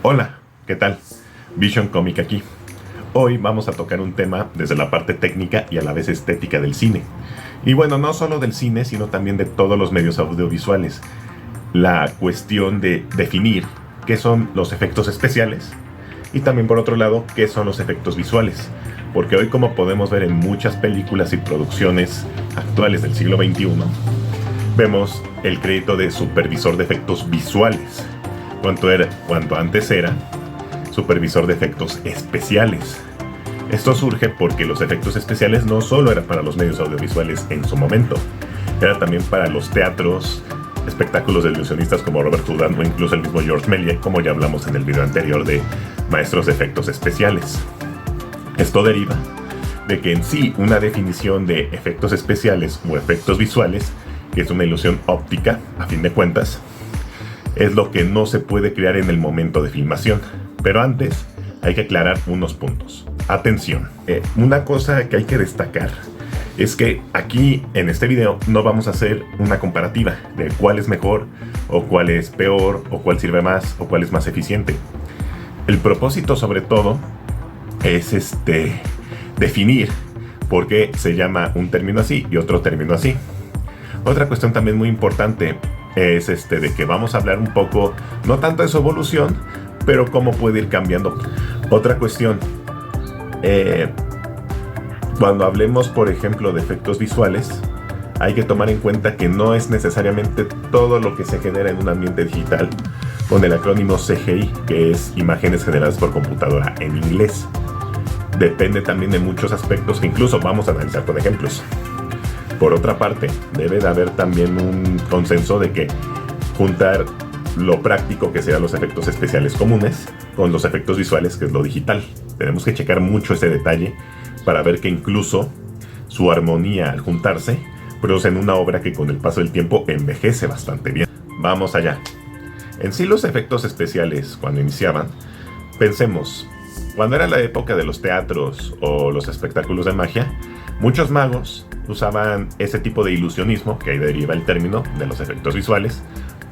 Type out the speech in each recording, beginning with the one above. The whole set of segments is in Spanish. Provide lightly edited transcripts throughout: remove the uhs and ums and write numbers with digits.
Hola, ¿qué tal? Vision Comic aquí. Hoy vamos a tocar un tema desde la parte técnica y a la vez estética del cine. Y bueno, no solo del cine, sino también de todos los medios audiovisuales. La cuestión de definir qué son los efectos especiales y también por otro lado qué son los efectos visuales. Porque hoy, como podemos ver en muchas películas y producciones actuales del siglo XXI, vemos el crédito de supervisor de efectos visuales, cuanto antes era supervisor de efectos especiales. Esto surge porque los efectos especiales no solo eran para los medios audiovisuales en su momento, era también para los teatros, espectáculos de ilusionistas como Robert Houdin o incluso el mismo Georges Méliès, como ya hablamos en el video anterior de maestros de efectos especiales. Esto deriva de que en sí una definición de efectos especiales o efectos visuales, que es una ilusión óptica a fin de cuentas, es lo que no se puede crear en el momento de filmación. Pero antes hay que aclarar unos puntos. Atención, una cosa que hay que destacar es que aquí en este video no vamos a hacer una comparativa de cuál es mejor o cuál es peor o cuál sirve más o cuál es más eficiente. El propósito sobre todo es definir por qué se llama un término así y otro término así. Otra cuestión también muy importante es de que vamos a hablar un poco, no tanto de su evolución, pero cómo puede ir cambiando. Otra cuestión, cuando hablemos por ejemplo de efectos visuales, hay que tomar en cuenta que no es necesariamente todo lo que se genera en un ambiente digital, con el acrónimo CGI, que es imágenes generadas por computadora en inglés. Depende también de muchos aspectos que incluso vamos a analizar con ejemplos. Por otra parte, debe de haber también un consenso de que juntar lo práctico, que sean los efectos especiales comunes, con los efectos visuales, que es lo digital. Tenemos que checar mucho ese detalle para ver que incluso su armonía al juntarse producen una obra que con el paso del tiempo envejece bastante bien. Vamos allá. En sí, los efectos especiales, cuando iniciaban, pensemos, cuando era la época de los teatros o los espectáculos de magia, muchos magos usaban ese tipo de ilusionismo, que ahí deriva el término de los efectos visuales,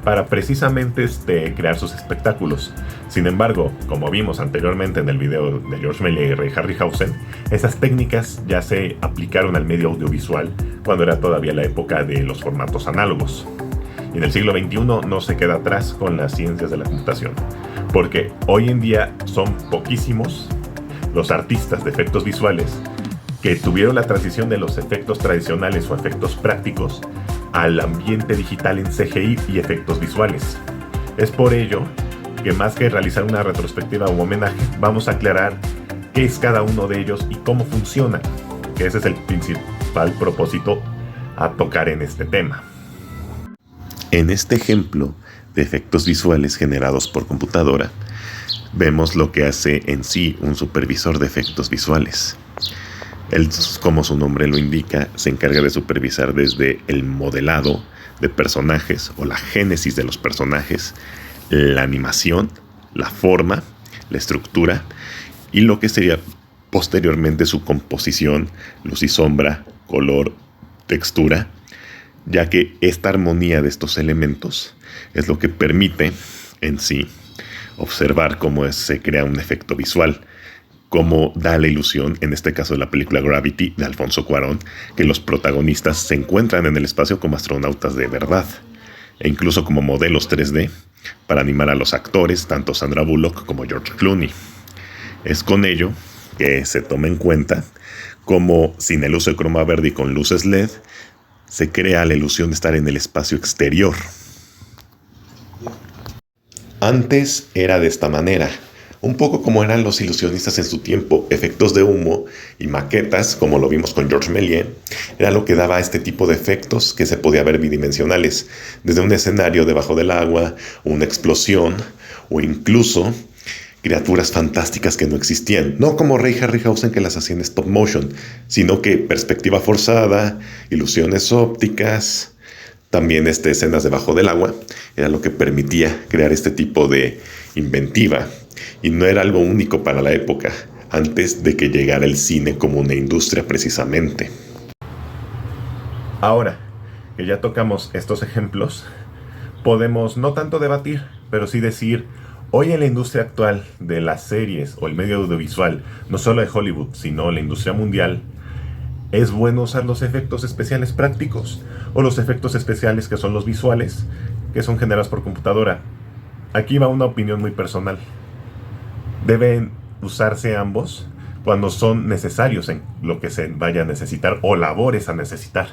para precisamente crear sus espectáculos. Sin embargo, como vimos anteriormente en el video de Georges Méliès y Ray Harryhausen, esas técnicas ya se aplicaron al medio audiovisual cuando era todavía la época de los formatos análogos. Y en el siglo XXI no se queda atrás con las ciencias de la computación, porque hoy en día son poquísimos los artistas de efectos visuales que tuvieron la transición de los efectos tradicionales o efectos prácticos al ambiente digital en CGI y efectos visuales. Es por ello que más que realizar una retrospectiva o homenaje, vamos a aclarar qué es cada uno de ellos y cómo funcionan, que ese es el principal propósito a tocar en este tema. En este ejemplo de efectos visuales generados por computadora, vemos lo que hace en sí un supervisor de efectos visuales. Él, como su nombre lo indica, se encarga de supervisar desde el modelado de personajes o la génesis de los personajes, la animación, la forma, la estructura y lo que sería posteriormente su composición, luz y sombra, color, textura, ya que esta armonía de estos elementos es lo que permite en sí observar cómo se crea un efecto visual, cómo da la ilusión, en este caso de la película Gravity de Alfonso Cuarón, que los protagonistas se encuentran en el espacio como astronautas de verdad, e incluso como modelos 3D, para animar a los actores, tanto Sandra Bullock como George Clooney. Es con ello que se toma en cuenta cómo, sin el uso de croma verde y con luces LED, se crea la ilusión de estar en el espacio exterior. Antes era de esta manera, un poco como eran los ilusionistas en su tiempo, efectos de humo y maquetas, como lo vimos con Georges Méliès, era lo que daba este tipo de efectos que se podía ver bidimensionales, desde un escenario debajo del agua, una explosión o incluso criaturas fantásticas que no existían, no como Ray Harryhausen que las hacía en stop motion, sino que perspectiva forzada, ilusiones ópticas, también escenas debajo del agua, era lo que permitía crear este tipo de inventiva. Y no era algo único para la época, antes de que llegara el cine como una industria precisamente. Ahora que ya tocamos estos ejemplos, podemos no tanto debatir, pero sí decir Hoy en la industria actual de las series o el medio audiovisual, no solo de Hollywood, sino la industria mundial, es bueno usar los efectos especiales prácticos o los efectos especiales que son los visuales, que son generados por computadora. Aquí va una opinión muy personal. Deben usarse ambos cuando son necesarios en lo que se vaya a necesitar o labores a necesitar.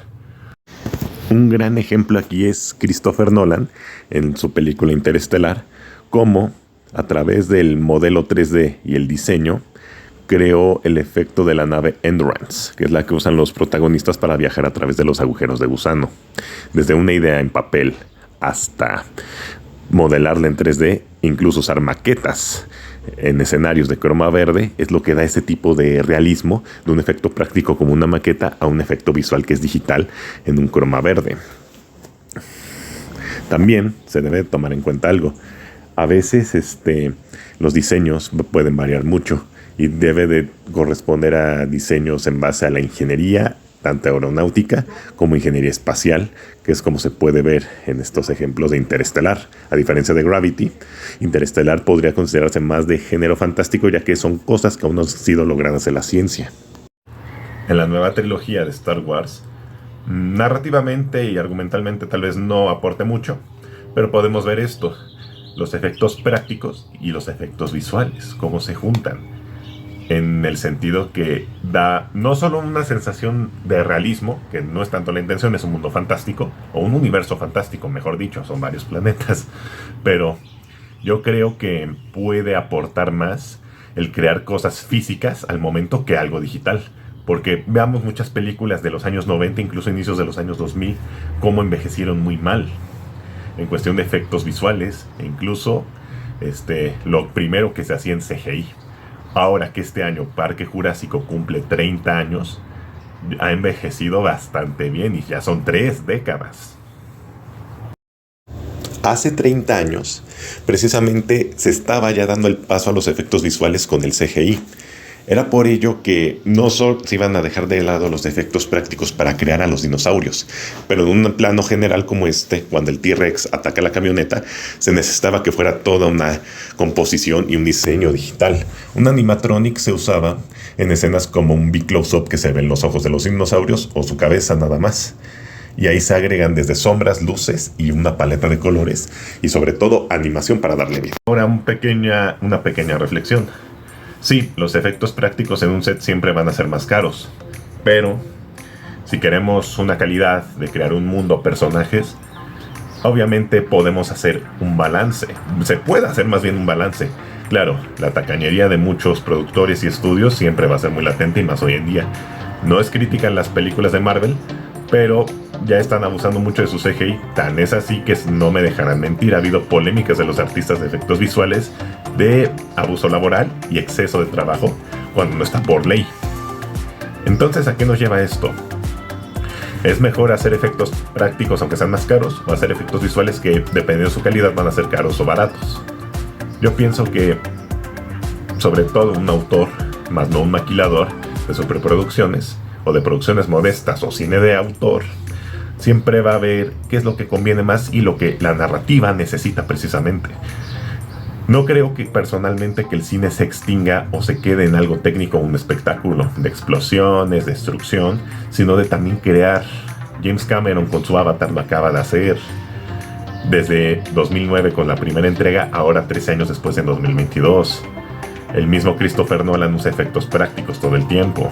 Un gran ejemplo aquí es Christopher Nolan en su película Interestelar, cómo a través del modelo 3D y el diseño creó el efecto de la nave Endurance, que es la que usan los protagonistas para viajar a través de los agujeros de gusano. Desde una idea en papel hasta modelarla en 3D, incluso usar maquetas en escenarios de croma verde, es lo que da ese tipo de realismo de un efecto práctico como una maqueta a un efecto visual que es digital en un croma verde. También se debe tomar en cuenta algo. A veces los diseños pueden variar mucho y debe de corresponder a diseños en base a la ingeniería, tanto aeronáutica como ingeniería espacial, que es como se puede ver en estos ejemplos de Interestelar. A diferencia de Gravity, Interestelar podría considerarse más de género fantástico, ya que son cosas que aún no han sido logradas en la ciencia. En la nueva trilogía de Star Wars, narrativamente y argumentalmente tal vez no aporte mucho, pero podemos ver esto, los efectos prácticos y los efectos visuales, cómo se juntan. En el sentido que da no solo una sensación de realismo, que no es tanto la intención, es un mundo fantástico, o un universo fantástico, mejor dicho, son varios planetas, pero yo creo que puede aportar más el crear cosas físicas al momento que algo digital. Porque veamos muchas películas de los años 90, incluso inicios de los años 2000, cómo envejecieron muy mal en cuestión de efectos visuales, e incluso lo primero que se hacía en CGI. Ahora que este año Parque Jurásico cumple 30 años, ha envejecido bastante bien y ya son 3 décadas. Hace 30 años, precisamente se estaba ya dando el paso a los efectos visuales con el CGI. Era por ello que no solo se iban a dejar de lado los efectos prácticos para crear a los dinosaurios, pero en un plano general como cuando el T-Rex ataca la camioneta, se necesitaba que fuera toda una composición y un diseño digital. Un animatronic se usaba en escenas como un big close-up que se ven los ojos de los dinosaurios o su cabeza nada más. Y ahí se agregan desde sombras, luces y una paleta de colores y sobre todo animación para darle vida. Ahora una pequeña reflexión. Sí, los efectos prácticos en un set siempre van a ser más caros, pero si queremos una calidad de crear un mundo, personajes, obviamente podemos hacer un balance. Se puede hacer más bien un balance. Claro, la tacañería de muchos productores y estudios siempre va a ser muy latente y más hoy en día. No es crítica en las películas de Marvel, pero ya están abusando mucho de su CGI. Tan es así que no me dejarán mentir, ha habido polémicas de los artistas de efectos visuales de abuso laboral y exceso de trabajo cuando no está por ley. Entonces, ¿a qué nos lleva esto? ¿Es mejor hacer efectos prácticos aunque sean más caros o hacer efectos visuales que dependiendo de su calidad van a ser caros o baratos? Yo pienso que sobre todo un autor, más no un maquilador de superproducciones o de producciones modestas o cine de autor, siempre va a ver qué es lo que conviene más y lo que la narrativa necesita precisamente. No creo que personalmente que el cine se extinga o se quede en algo técnico, un espectáculo de explosiones, destrucción, sino de también crear. James Cameron con su Avatar lo acaba de hacer desde 2009 con la primera entrega, ahora 13 años después en 2022. El mismo Christopher Nolan usa efectos prácticos todo el tiempo.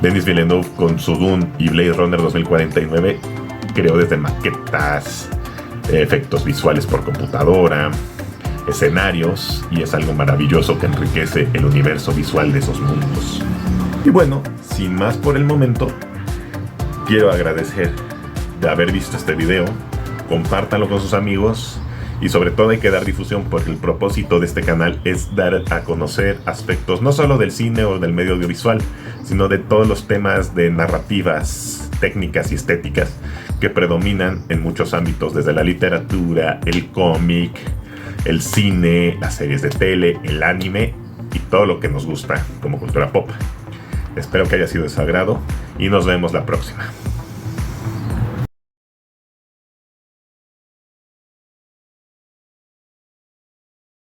Denis Villeneuve con su Dune y Blade Runner 2049 creó desde maquetas, efectos visuales por computadora, escenarios, y es algo maravilloso que enriquece el universo visual de esos mundos. Y bueno, sin más por el momento, quiero agradecer de haber visto este video. Compártanlo con sus amigos y sobre todo hay que dar difusión, porque el propósito de este canal es dar a conocer aspectos no solo del cine o del medio audiovisual, sino de todos los temas de narrativas, técnicas y estéticas que predominan en muchos ámbitos, desde la literatura, el cómic, el cine, las series de tele, el anime y todo lo que nos gusta como cultura pop. Espero que haya sido de su agrado y nos vemos la próxima.